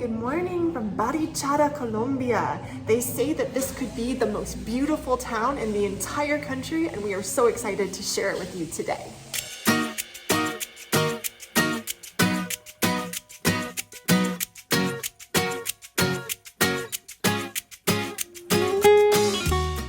good morning from Barichara, Colombia. They say that this could be the most beautiful town in the entire country, and we are so excited to share it with you today.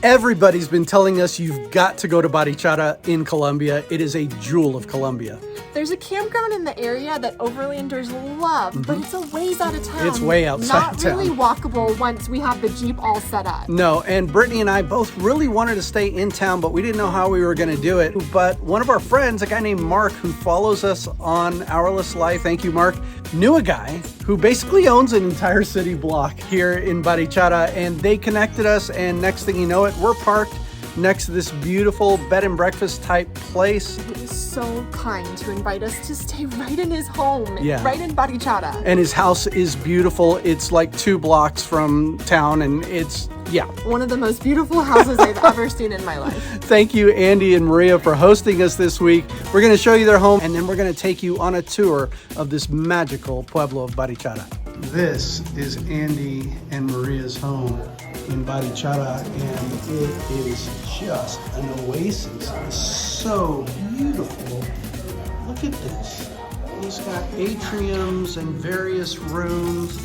Everybody's been telling us you've got to go to Barichara in Colombia. It is a jewel of Colombia. There's a campground in the area that overlanders love, but it's a ways out of town. It's way outside Not town. really walkable once we have the Jeep all set up. No, and Brittany and I both really wanted to stay in town, but we didn't know how we were going to do it. But one of our friends, a guy named Mark, who follows us on Hourless Life, thank you, Mark, knew a guy who basically owns an entire city block here in Barichara, and they connected us, and next thing you know it, we're parked next to this beautiful bed and breakfast type place. He was so kind to invite us to stay right in his home, Yeah. right in Barichara. And his house is beautiful. It's like 2 blocks from town, and it's, yeah. One of the most beautiful houses I've ever seen in my life. Thank you, Andy and Maria, for hosting us this week. We're going to show you their home, and then we're going to take you on a tour of this magical pueblo of Barichara. This is Andy and Maria's home in Barichara, and it is just an oasis. It's so beautiful. Look at this. It's got atriums and various rooms,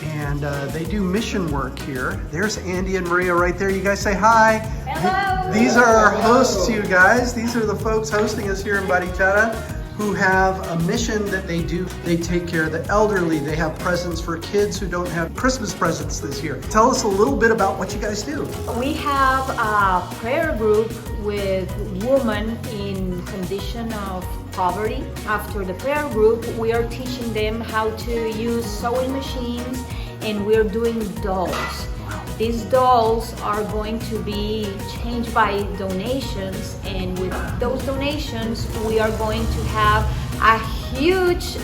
and they do mission work here. There's Andy and Maria right there. You guys say hi. Hello. These are our hosts, you guys. These are the folks hosting us here in Barichara, who have a mission that they do. They take care of the elderly. They have presents for kids who don't have Christmas presents this year. Tell us a little bit about what you guys do. We have a prayer group with women in condition of poverty. After the prayer group, we are teaching them how to use sewing machines, and we're doing dolls. These dolls are going to be changed by donations, and with those donations, we are going to have a huge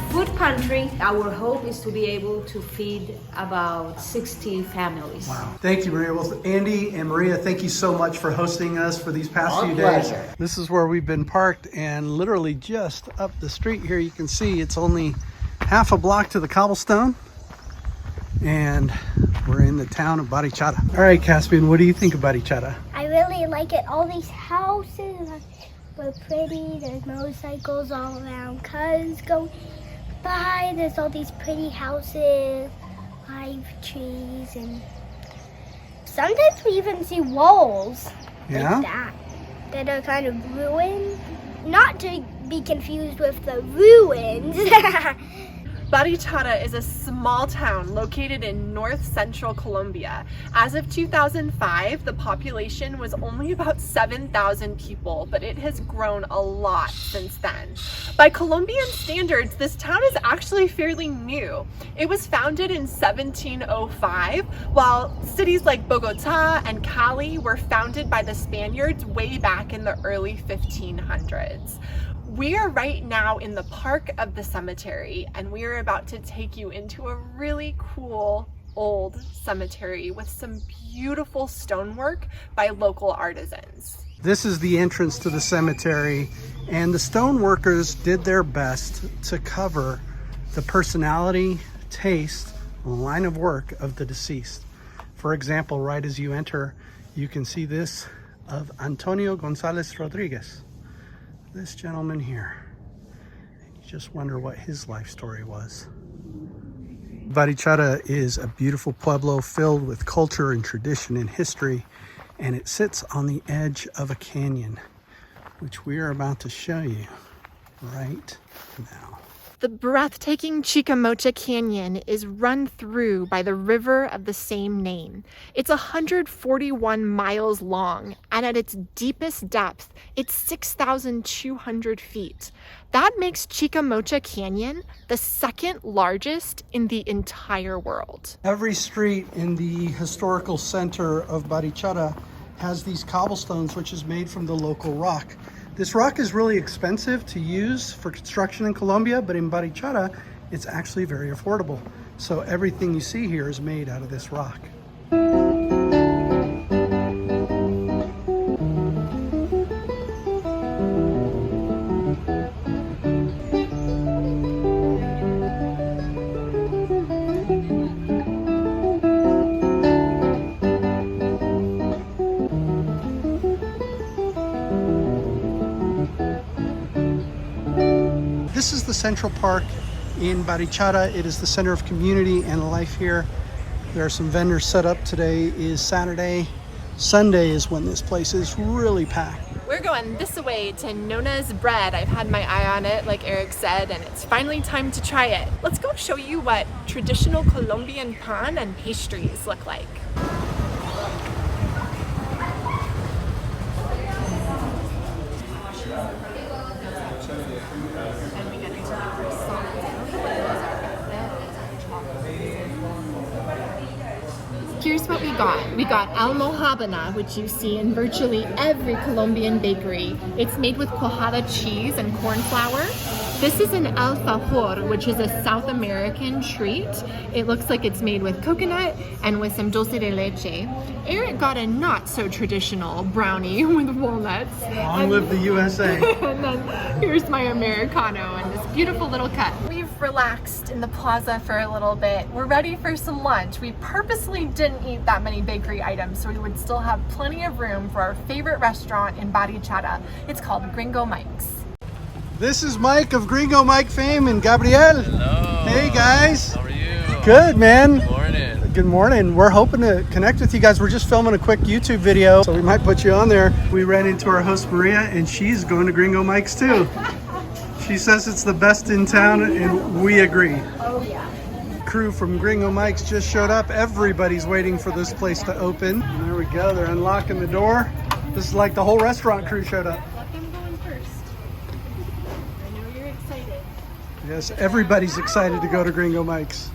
food pantry. Our hope is to be able to feed about 60 families. Wow. Thank you, Maria. Well, Andy and Maria, thank you so much for hosting us for these past few days. This is where we've been parked, and literally just up the street here, you can see it's only half a block to the cobblestone. And we're in the town of Barichara. All right, Caspian, what do you think of Barichara? I really like it. All these houses are pretty. There's motorcycles all around. Cars going by. There's all these pretty houses, live trees, and sometimes we even see walls like that are kind of ruined. Not to be confused with the ruins. Barichara is a small town located in north-central Colombia. As of 2005, the population was only about 7,000 people, but it has grown a lot since then. By Colombian standards, this town is actually fairly new. It was founded in 1705, while cities like Bogota and Cali were founded by the Spaniards way back in the early 1500s. We are right now in the park of the cemetery, and we are about to take you into a really cool old cemetery with some beautiful stonework by local artisans. This is the entrance to the cemetery, and the stone workers did their best to cover the personality, taste, and line of work of the deceased. For example, right as you enter, you can see this of Antonio Gonzalez Rodriguez. This gentleman here. You just wonder what his life story was. Barichara is a beautiful pueblo filled with culture and tradition and history, and it sits on the edge of a canyon, which we are about to show you right now. The breathtaking Chicamocha Canyon is run through by the river of the same name. It's 141 miles long, and at its deepest depth, it's 6,200 feet. That makes Chicamocha Canyon the second largest in the entire world. Every street in the historical center of Barichara has these cobblestones, which is made from the local rock. This rock is really expensive to use for construction in Colombia, but in Barichara, it's actually very affordable. So everything you see here is made out of this rock. This is the Central Park in Barichara. It is the center of community and life here. There are some vendors set up. Today is Saturday. Sunday is when this place is really packed. We're going this way to Nona's Bread. I've had my eye on it, like Eric said, and it's finally time to try it. Let's go show you what traditional Colombian pan and pastries look like. Here's what we got. We got almojábana, which you see in virtually every Colombian bakery. It's made with cuajada cheese and corn flour. This is an alfajor, which is a South American treat. It looks like it's made with coconut and with some dulce de leche. Eric got a not so traditional brownie with walnuts. Long live the USA. And then here's my Americano and this beautiful little cup. We've relaxed in the plaza for a little bit. We're ready for some lunch. We purposely didn't eat that many bakery items so we would still have plenty of room for our favorite restaurant in Barichara. It's called Gringo Mike's. This is Mike of Gringo Mike fame and Gabriel. Hello. Hey guys. How are you? Good, man. Good morning. Good morning. We're hoping to connect with you guys. We're just filming a quick YouTube video, so we might put you on there. We ran into our host Maria, and she's going to Gringo Mike's too. She says it's the best in town, and we agree. Oh yeah. Crew from Gringo Mike's just showed up. Everybody's waiting for this place to open. And there we go. They're unlocking the door. This is like the whole restaurant crew showed up. Let them go in first. I know you're excited. Yes, everybody's excited to go to Gringo Mike's.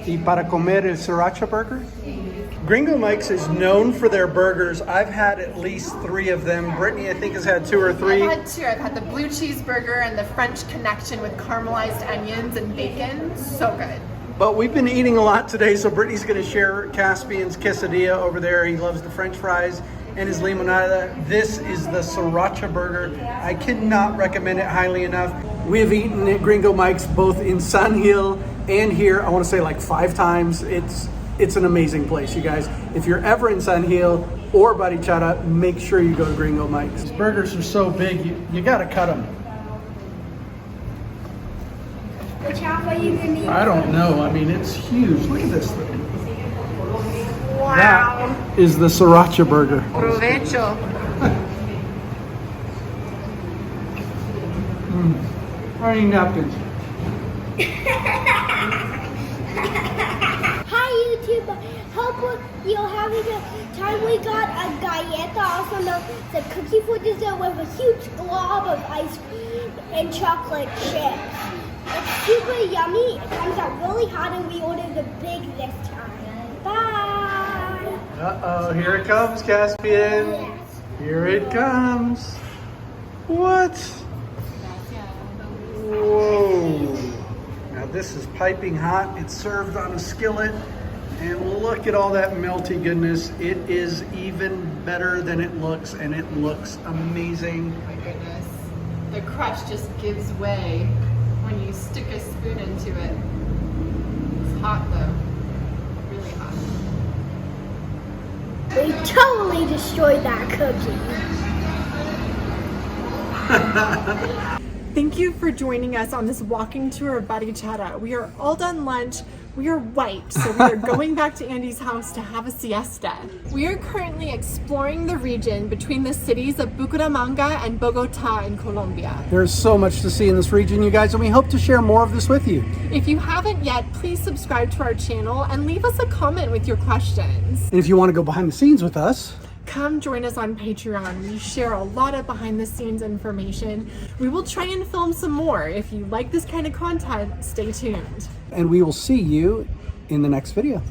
Y para comer el sriracha burger? Gringo Mike's is known for their burgers. I've had at least 3 of them. Brittany, I think, has had 2 or 3. I've had 2. I've had the blue cheeseburger and the French connection with caramelized onions and bacon. So good. But we've been eating a lot today, so Brittany's going to share Caspian's quesadilla over there. He loves the French fries and his limonada. This is the sriracha burger. I cannot recommend it highly enough. We have eaten at Gringo Mike's both in San Gil and here, I want to say like 5 times. It's an amazing place, you guys. If you're ever in San Gil or Barichara, make sure you go to Gringo Mike's. These burgers are so big, you got to cut them. Which half are you gonna eat? I don't know. I mean, it's huge. Look at this thing. Wow. That is the sriracha burger. Provecho. I need napkins. Hi YouTube, hope you're having a time. We got a galleta, also known as a cookie for dessert, with a huge glob of ice cream and chocolate chips. It's super yummy, it comes out really hot, and we ordered the big this time. Bye! Uh-oh, here it comes, Caspian. Yes. Here it comes. What? Whoa. Now this is piping hot. It's served on a skillet. And look at all that melty goodness. It is even better than it looks, and it looks amazing. Oh my goodness. The crust just gives way when you stick a spoon into it. It's hot though. Really hot. We totally destroyed that cookie. Thank you for joining us on this walking tour of Barichara. We are all done lunch. We are white, so we are going back to Andy's house to have a siesta. We are currently exploring the region between the cities of Bucaramanga and Bogota in Colombia. There's so much to see in this region, you guys, and we hope to share more of this with you. If you haven't yet, please subscribe to our channel and leave us a comment with your questions. And if you want to go behind the scenes with us, Come join us on Patreon. We share a lot of behind the scenes information. We will try and film some more. If you like this kind of content, stay tuned. and we will see you in the next video.